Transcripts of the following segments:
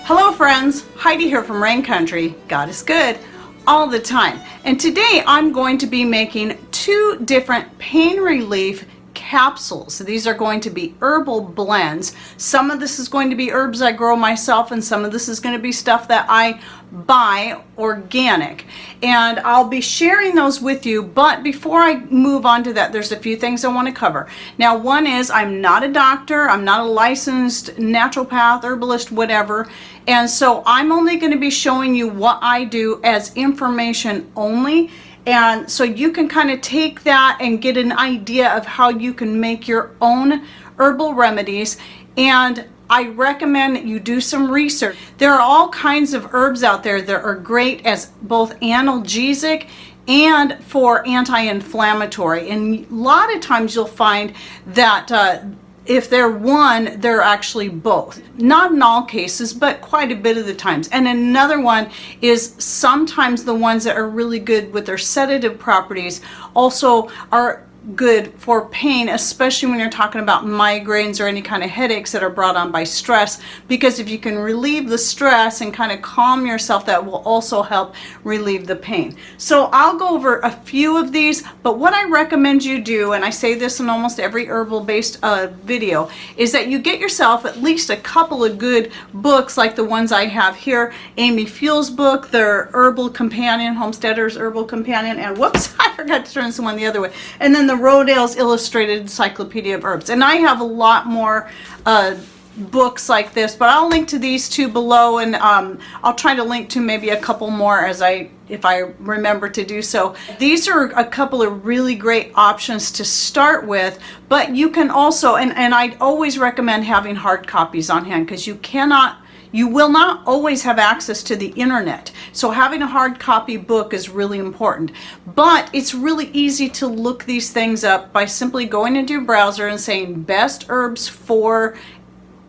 Hello friends, Heidi here from Rain Country. God is good all the time. And today I'm going to be making two different pain relief capsules. These are going to be herbal blends. Some of this is going to be herbs I grow myself, and some of this is going to be stuff that I buy organic. And I'll be sharing those with you, but before I move on to that, there's a few things I want to cover. Now, one is I'm not a doctor, I'm not a licensed naturopath, herbalist, whatever, and so I'm only going to be showing you what I do as information only. And so you can kind of take that and get an idea of how you can make your own herbal remedies. And I recommend that you do some research. There are all kinds of herbs out there that are great as both analgesic and for anti-inflammatory. And a lot of times you'll find that if they're one, they're actually both. Not in all cases, but quite a bit of the times. And another one is sometimes the ones that are really good with their sedative properties also are good for pain, especially when you're talking about migraines or any kind of headaches that are brought on by stress, because if you can relieve the stress and kind of calm yourself, that will also help relieve the pain. So I'll go over a few of these, but what I recommend you do, and I say this in almost every herbal based video, is that you get yourself at least a couple of good books like the ones I have here. Amy Fuell's book, their Herbal Companion, Homesteader's Herbal Companion, and whoops, I forgot to turn this one the other way, and then the Rodale's Illustrated Encyclopedia of Herbs. And I have a lot more books like this, but I'll link to these two below, and I'll try to link to maybe a couple more if I remember to do so. These are a couple of really great options to start with, but you can also, and I always recommend having hard copies on hand, because you will not always have access to the internet. So having a hard copy book is really important. But it's really easy to look these things up by simply going into your browser and saying best herbs for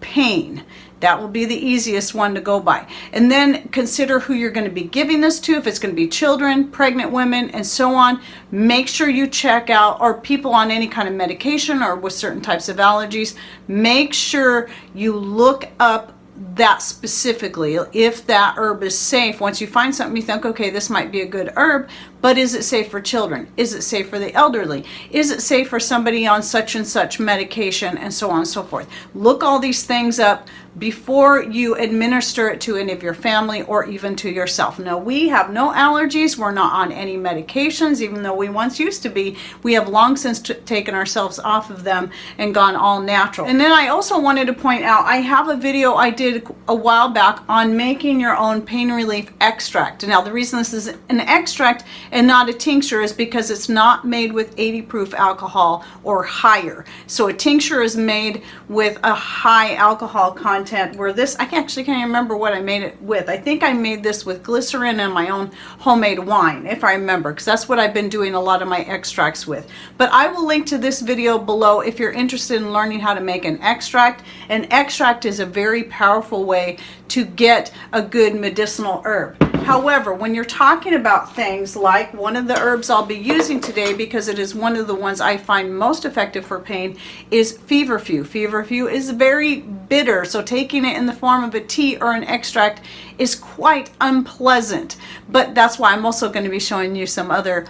pain. That will be the easiest one to go by. And then consider who you're going to be giving this to, if it's going to be children, pregnant women, and so on. Make sure you check out, or people on any kind of medication or with certain types of allergies. Make sure you look up that specifically, if that herb is safe. Once you find something you think, okay, this might be a good herb, but is it safe for children? Is it safe for the elderly? Is it safe for somebody on such and such medication, and so on and so forth? Look all these things up before you administer it to any of your family or even to yourself. Now, we have no allergies. We're not on any medications, even though we once used to be. We have long since taken ourselves off of them and gone all natural. And then I also wanted to point out, I have a video I did a while back on making your own pain relief extract. Now, the reason this is an extract and not a tincture is because it's not made with 80 proof alcohol or higher. So a tincture is made with a high alcohol content, where this, I actually can't remember what I made it with. I think I made this with glycerin and my own homemade wine, if I remember, because that's what I've been doing a lot of my extracts with. But I will link to this video below if you're interested in learning how to make an extract. An extract is a very powerful way to get a good medicinal herb. However, when you're talking about things like one of the herbs I'll be using today, because it is one of the ones I find most effective for pain, is feverfew. Feverfew is very bitter, so taking it in the form of a tea or an extract is quite unpleasant. But that's why I'm also going to be showing you some other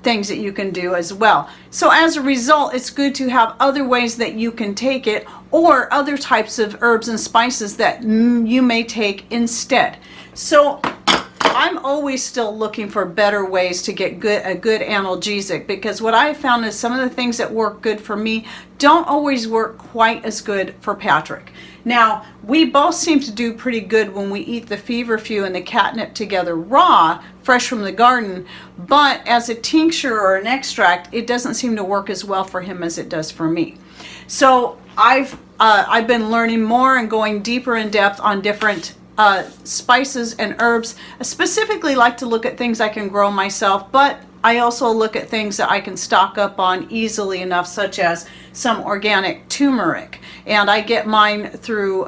things that you can do as well. So as a result, it's good to have other ways that you can take it, or other types of herbs and spices that you may take instead. So I'm always still looking for better ways to get a good analgesic, because what I found is some of the things that work good for me don't always work quite as good for Patrick. Now, we both seem to do pretty good when we eat the feverfew and the catnip together raw, fresh from the garden, but as a tincture or an extract, it doesn't seem to work as well for him as it does for me. So I've been learning more and going deeper in depth on different spices and herbs. I specifically like to look at things I can grow myself, but I also look at things that I can stock up on easily enough, such as some organic turmeric. And I get mine through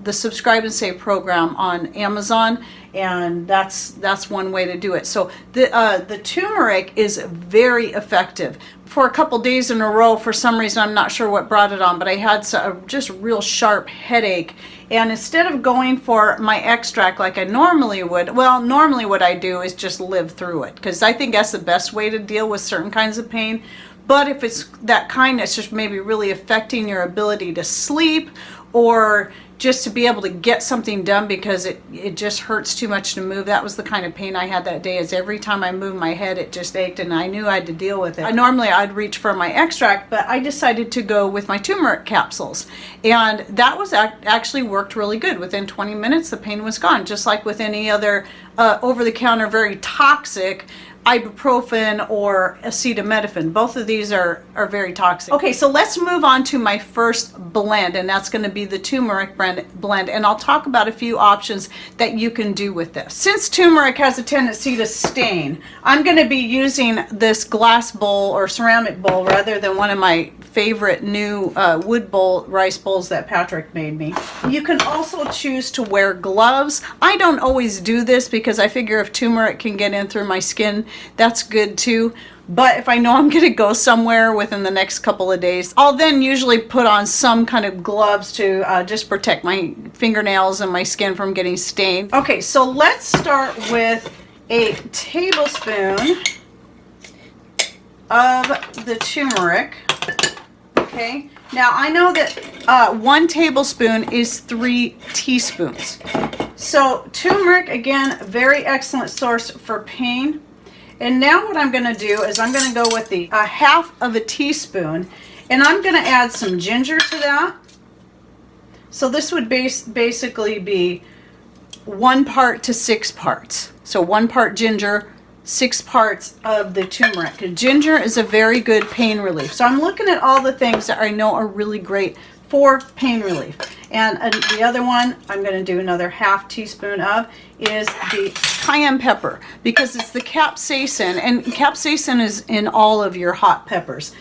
the Subscribe and Save program on Amazon. and that's one way to do it. So the turmeric is very effective. For a couple days in a row, for some reason, I'm not sure what brought it on, but I had just a real sharp headache. And instead of going for my extract like I normally would, well, normally what I do is just live through it, because I think that's the best way to deal with certain kinds of pain. But if it's that kind that's just maybe really affecting your ability to sleep, or just to be able to get something done because it just hurts too much to move. That was the kind of pain I had that day, is every time I moved my head it just ached, and I knew I had to deal with it. Normally I'd reach for my extract, but I decided to go with my turmeric capsules, and that was actually worked really good. Within 20 minutes the pain was gone, just like with any other over-the-counter very toxic ibuprofen or acetaminophen. Both of these are very toxic. Okay, so let's move on to my first blend, and that's going to be the turmeric blend, and I'll talk about a few options that you can do with this. Since turmeric has a tendency to stain, I'm going to be using this glass bowl or ceramic bowl rather than one of my favorite new wood bowl rice bowls that Patrick made me. You can also choose to wear gloves. I don't always do this because I figure if turmeric can get in through my skin, that's good too. But if I know I'm going to go somewhere within the next couple of days, I'll then usually put on some kind of gloves to just protect my fingernails and my skin from getting stained. Okay, so let's start with a tablespoon of the turmeric. Okay, now I know that 1 tablespoon is 3 teaspoons. So turmeric, again, very excellent source for pain. And now what I'm going to do is I'm going to go with the half of a teaspoon, and I'm going to add some ginger to that. So this would basically be 1 part to 6 parts. So 1 part ginger, 6 parts of the turmeric. Ginger is a very good pain relief. So I'm looking at all the things that I know are really great for pain relief. And the other one I'm going to do another half teaspoon of is the cayenne pepper, because it's the capsaicin, and capsaicin is in all of your hot peppers.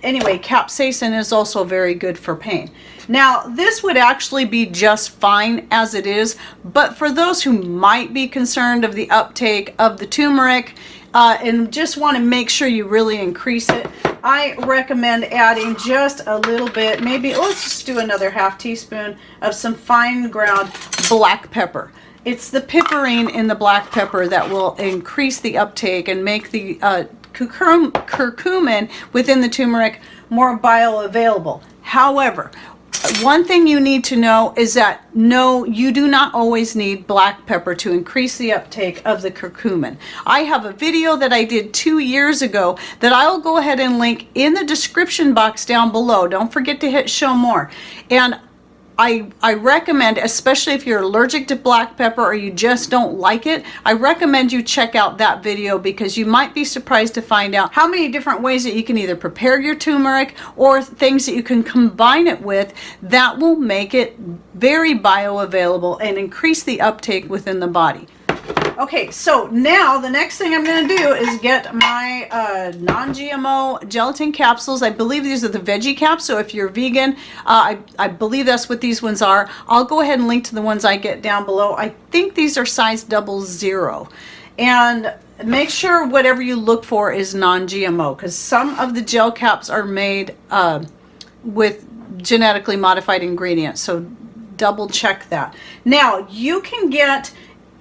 Anyway, capsaicin is also very good for pain. Now, this would actually be just fine as it is, but for those who might be concerned of the uptake of the turmeric and just want to make sure you really increase it, I recommend adding just a little bit, maybe let's just do another half teaspoon of some fine ground black pepper. It's the piperine in the black pepper that will increase the uptake and make the curcumin within the turmeric more bioavailable. However, one thing you need to know is that no, you do not always need black pepper to increase the uptake of the curcumin. I have a video that I did 2 years ago that I'll go ahead and link in the description box down below. Don't forget to hit show more. And I recommend, especially if you're allergic to black pepper or you just don't like it, I recommend you check out that video, because you might be surprised to find out how many different ways that you can either prepare your turmeric or things that you can combine it with that will make it very bioavailable and increase the uptake within the body. Okay, so now the next thing I'm going to do is get my non-GMO gelatin capsules. I believe these are the veggie caps, so if you're vegan, I believe that's what these ones are. I'll go ahead and link to the ones I get down below. I think these are size 00. And make sure whatever you look for is non-GMO, because some of the gel caps are made with genetically modified ingredients, so double check that. Now, you can get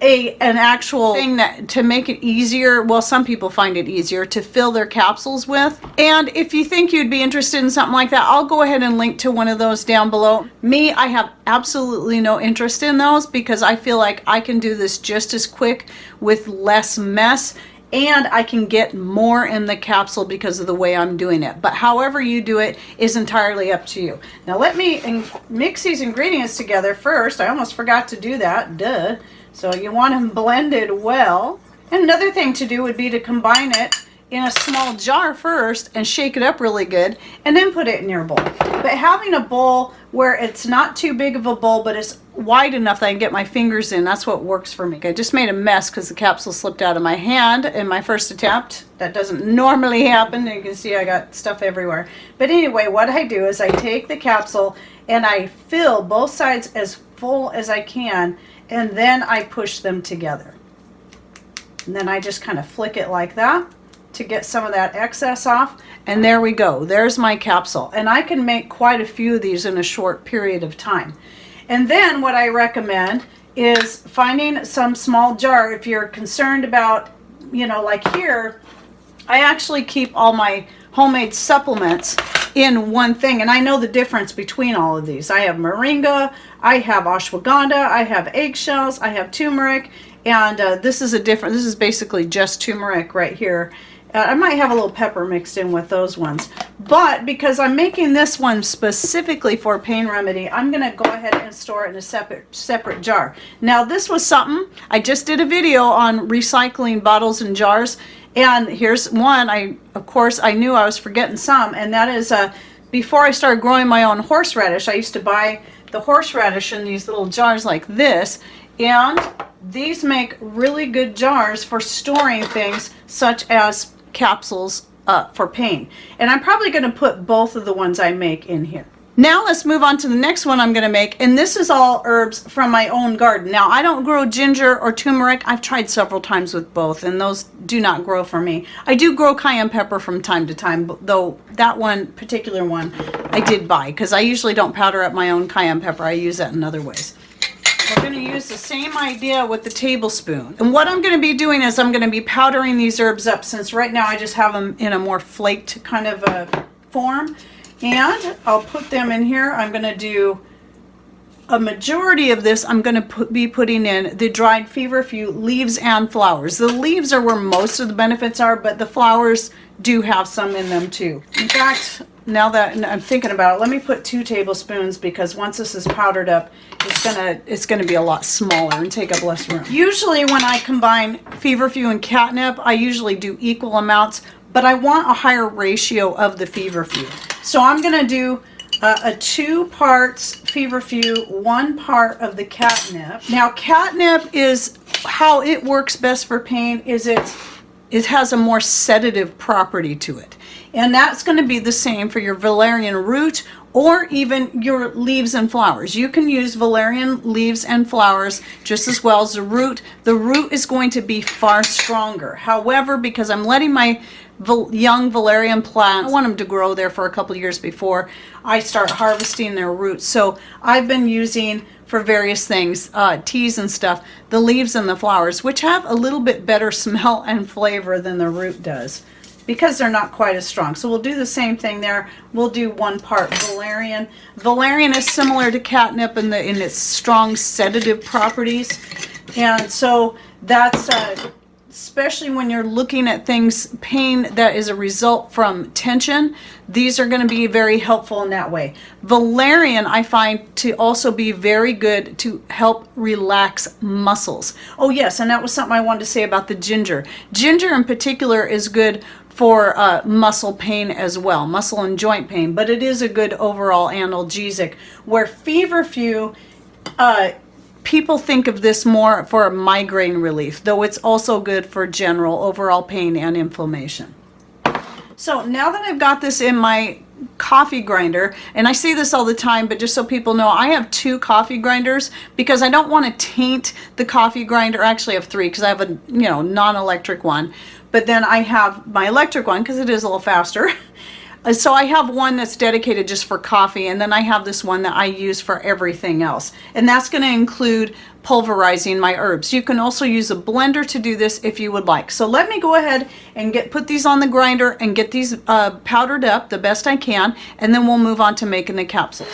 an actual thing that to make it easier, well, some people find it easier to fill their capsules with, and if you think you'd be interested in something like that, I'll go ahead and link to one of those down below. Me, I have absolutely no interest in those, because I feel like I can do this just as quick with less mess, and I can get more in the capsule because of the way I'm doing it. But however you do it is entirely up to you. Now let me mix these ingredients together first. I almost forgot to do that, duh. So you want them blended well. And another thing to do would be to combine it in a small jar first and shake it up really good, and then put it in your bowl. But having a bowl where it's not too big of a bowl, but it's wide enough that I can get my fingers in, that's what works for me. I just made a mess because the capsule slipped out of my hand in my first attempt. That doesn't normally happen. You can see I got stuff everywhere. But anyway, what I do is I take the capsule and I fill both sides as full as I can, and then I push them together. And then I just kind of flick it like that to get some of that excess off. And there we go. There's my capsule. And I can make quite a few of these in a short period of time. And then what I recommend is finding some small jar. If you're concerned about, you know, like here, I actually keep all my homemade supplements in one thing, and I know the difference between all of these. I have moringa, I have ashwagandha, I have eggshells, I have turmeric, and this is basically just turmeric right here. I might have a little pepper mixed in with those ones, but because I'm making this one specifically for pain remedy, I'm going to go ahead and store it in a separate jar. Now this was something, I just did a video on recycling bottles and jars, and here's one. Of course I knew I was forgetting some, and that is before I started growing my own horseradish, I used to buy the horseradish in these little jars like this, and these make really good jars for storing things such as capsules for pain. And I'm probably going to put both of the ones I make in here. Now let's move on to the next one I'm going to make, and this is all herbs from my own garden. Now I don't grow ginger or turmeric. I've tried several times with both, and those do not grow for me. I do grow cayenne pepper from time to time, though that one particular one I did buy, because I usually don't powder up my own cayenne pepper. I use that in other ways. We're going to use the same idea with the tablespoon. And what I'm going to be doing is I'm going to be powdering these herbs up, since right now I just have them in a more flaked kind of a form. And I'll put them in here. I'm going to do a majority of this. I'm going to be putting in the dried feverfew leaves and flowers. The leaves are where most of the benefits are, but the flowers do have some in them too. In fact, now that I'm thinking about it, let me put 2 tablespoons, because once this is powdered up, it's gonna be a lot smaller and take up less room. Usually when I combine feverfew and catnip, I usually do equal amounts, but I want a higher ratio of the feverfew. So I'm gonna do a 2 parts feverfew, 1 part of the catnip. Now catnip is how it works best for pain is it has a more sedative property to it. And that's going to be the same for your valerian root or even your leaves and flowers. You can use valerian leaves and flowers just as well as the root. The root is going to be far stronger. However, because I'm letting my young valerian plants, I want them to grow there for a couple years before I start harvesting their roots. So I've been using, for various things, teas and stuff, the leaves and the flowers, which have a little bit better smell and flavor than the root does, because they're not quite as strong. So we'll do the same thing there. We'll do 1 part valerian. Valerian is similar to catnip in its strong sedative properties. And so that's, especially when you're looking at things, pain that is a result from tension, these are going to be very helpful in that way. Valerian I find to also be very good to help relax muscles. Oh yes, and that was something I wanted to say about the ginger. Ginger in particular is good for muscle pain as well, muscle and joint pain, but it is a good overall analgesic, where feverfew, people think of this more for migraine relief, though it's also good for general overall pain and inflammation. So now that I've got this in my coffee grinder, and I say this all the time, but just so people know, I have 2 coffee grinders because I don't want to taint the coffee grinder. I actually have 3 because I have a non-electric one, but then I have my electric one because it is a little faster. So I have one that's dedicated just for coffee, and then I have this one that I use for everything else. And that's going to include pulverizing my herbs. You can also use a blender to do this if you would like. So let me go ahead and put these on the grinder and get these powdered up the best I can, and then we'll move on to making the capsules.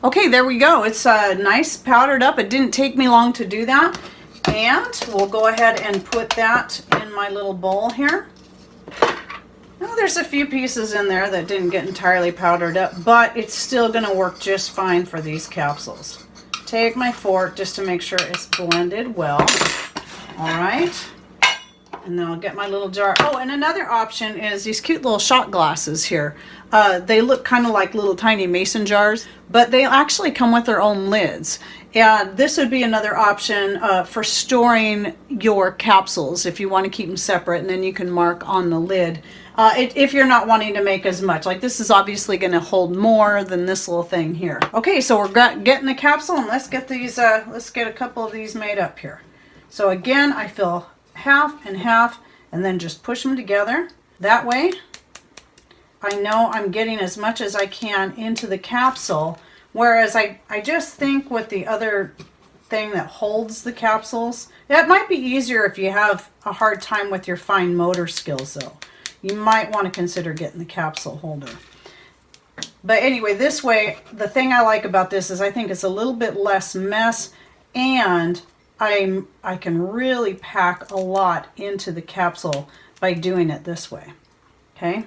Okay, there we go. It's nice powdered up. It didn't take me long to do that. And we'll go ahead and put that in my little bowl here. Now there's a few pieces in there that didn't get entirely powdered up, but it's still going to work just fine for these capsules. Take my fork just to make sure it's blended well. All right. And then I'll get my little jar. Oh, and another option is these cute little shot glasses here. They look kind of like little tiny mason jars, but they actually come with their own lids. And this would be another option for storing your capsules if you want to keep them separate, and then you can mark on the lid if you're not wanting to make as much. Like this is obviously going to hold more than this little thing here. Okay, so we're getting the capsule, and let's get these. Let's get a couple of these made up here. So again, I fill half and half, and then just push them together. That way, I know I'm getting as much as I can into the capsule. Whereas I just think with the other thing that holds the capsules, that might be easier if you have a hard time with your fine motor skills though. You might want to consider getting the capsule holder. But anyway, this way, the thing I like about this is I think it's a little bit less mess, and I can really pack a lot into the capsule by doing it this way. Okay.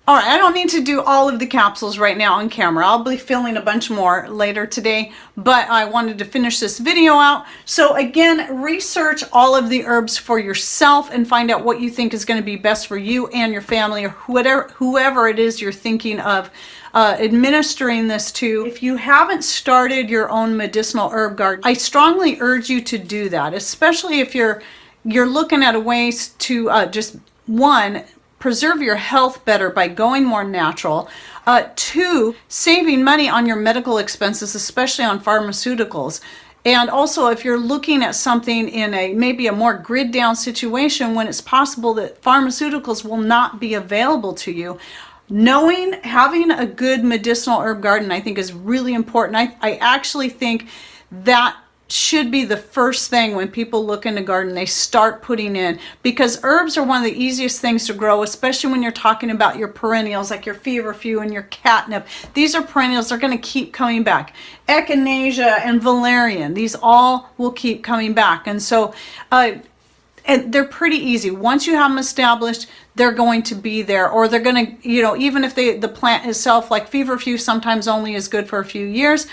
All right, I don't need to do all of the capsules right now on camera. I'll be filming a bunch more later today, but I wanted to finish this video out. So again, research all of the herbs for yourself and find out what you think is going to be best for you and your family, or whoever it is you're thinking of administering this to. If you haven't started your own medicinal herb garden, I strongly urge you to do that, especially if you're looking at a ways to just, one, preserve your health better by going more natural. Two, saving money on your medical expenses, especially on pharmaceuticals. And also, if you're looking at something in maybe a more grid down situation when it's possible that pharmaceuticals will not be available to you, having a good medicinal herb garden, I think, is really important. I actually think that should be the first thing when people look in the garden, they start putting in, because herbs are one of the easiest things to grow, especially when you're talking about your perennials like your feverfew and your catnip. These are perennials. They're going to keep coming back. Echinacea and valerian, these all will keep coming back. And so and they're pretty easy. Once you have them established, they're going to be there, or they're going to, even if the plant itself, like feverfew, sometimes only is good for a few years,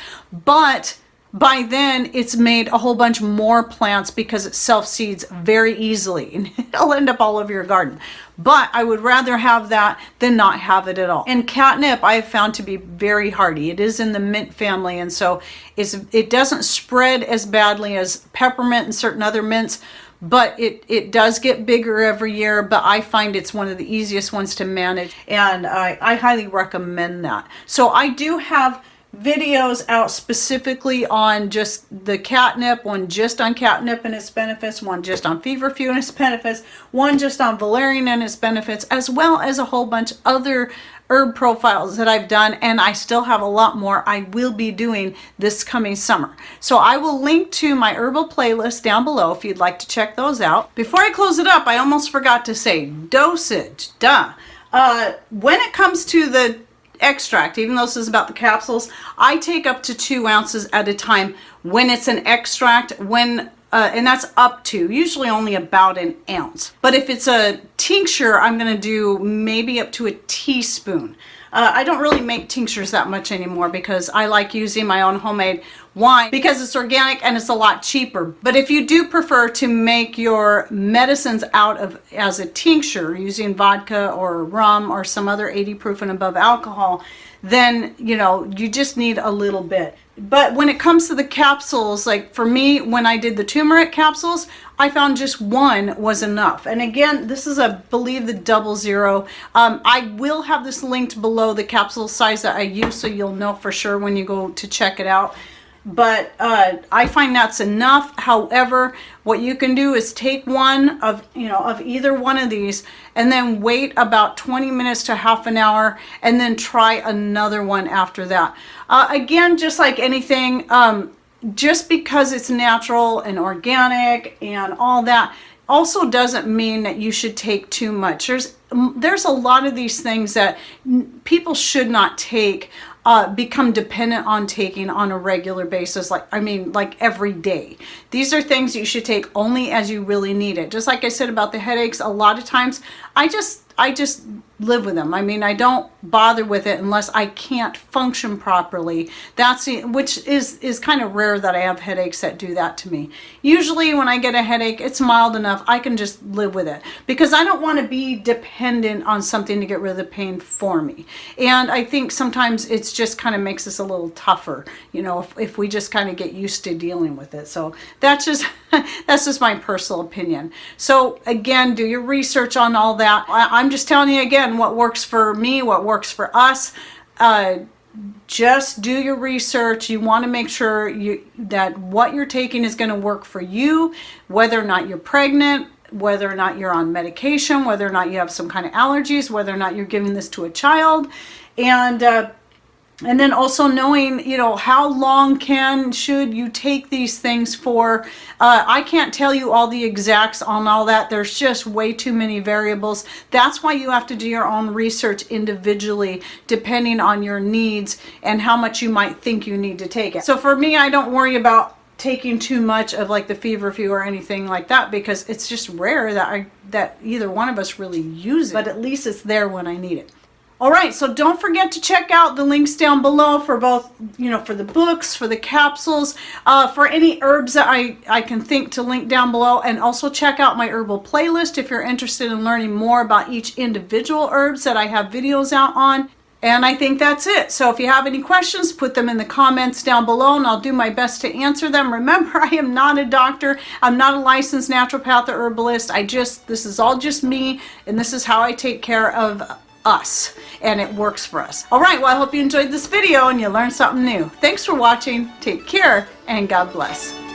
but by then it's made a whole bunch more plants because it self-seeds very easily, and it'll end up all over your garden. But I would rather have that than not have it at all. And catnip I have found to be very hardy. It is in the mint family, and so it doesn't spread as badly as peppermint and certain other mints, but it does get bigger every year. But I find it's one of the easiest ones to manage, and I highly recommend that. So I do have videos out specifically on just the catnip, one just on catnip and its benefits, one just on feverfew and its benefits, one just on valerian and its benefits, as well as a whole bunch of other herb profiles that I've done, and I still have a lot more I will be doing this coming summer. So I will link to my herbal playlist down below if you'd like to check those out. Before I close it up, I almost forgot to say dosage. When it comes to the extract, even though this is about the capsules, I take up to 2 ounces at a time when it's an extract, and that's up to usually only about an ounce. But if it's a tincture, I'm going to do maybe up to a teaspoon. I don't really make tinctures that much anymore because I like using my own homemade wine because it's organic and it's a lot cheaper. But if you do prefer to make your medicines as a tincture using vodka or rum or some other 80 proof and above alcohol, then you just need a little bit. But when it comes to the capsules, like for me, when I did the turmeric capsules, I found just one was enough. And again, this is, I believe, the 00. I will have this linked below, the capsule size that I use, so you'll know for sure when you go to check it out. But I find that's enough. However, what you can do is take one of either one of these and then wait about 20 minutes to half an hour and then try another one after that. Again, just like anything, just because it's natural and organic and all that also doesn't mean that you should take too much. There's a lot of these things that people should not take, become dependent on taking on a regular basis, like every day. These are things you should take only as you really need it. Just like I said about the headaches, a lot of times I I just live with them. I mean, I don't bother with it unless I can't function properly. Which is kind of rare that I have headaches that do that to me. Usually when I get a headache, it's mild enough. I can just live with it because I don't want to be dependent on something to get rid of the pain for me. And I think sometimes it's just kind of makes us a little tougher, you know, if we just kind of get used to dealing with it. So that's just that's just my personal opinion. So again, do your research on all that. I'm just telling you again what works for me, what works for us. Just do your research. You want to make sure that what you're taking is going to work for you, whether or not you're pregnant, whether or not you're on medication, whether or not you have some kind of allergies, whether or not you're giving this to a child. And then also knowing, you know, how long should you take these things for. I can't tell you all the exacts on all that. There's just way too many variables. That's why you have to do your own research individually, depending on your needs and how much you might think you need to take it. So for me, I don't worry about taking too much of like the feverfew or anything like that, because it's just rare that either one of us really use it, but at least it's there when I need it. All right, so don't forget to check out the links down below for both, you know, for the books, for the capsules, for any herbs that I can think to link down below. And also check out my herbal playlist if you're interested in learning more about each individual herbs that I have videos out on. And I think that's it. So if you have any questions, put them in the comments down below and I'll do my best to answer them. Remember, I am not a doctor. I'm not a licensed naturopath or herbalist. This is all just me, and this is how I take care of us, and it works for us. All right, well, I hope you enjoyed this video and you learned something new. Thanks for watching. Take care and God bless.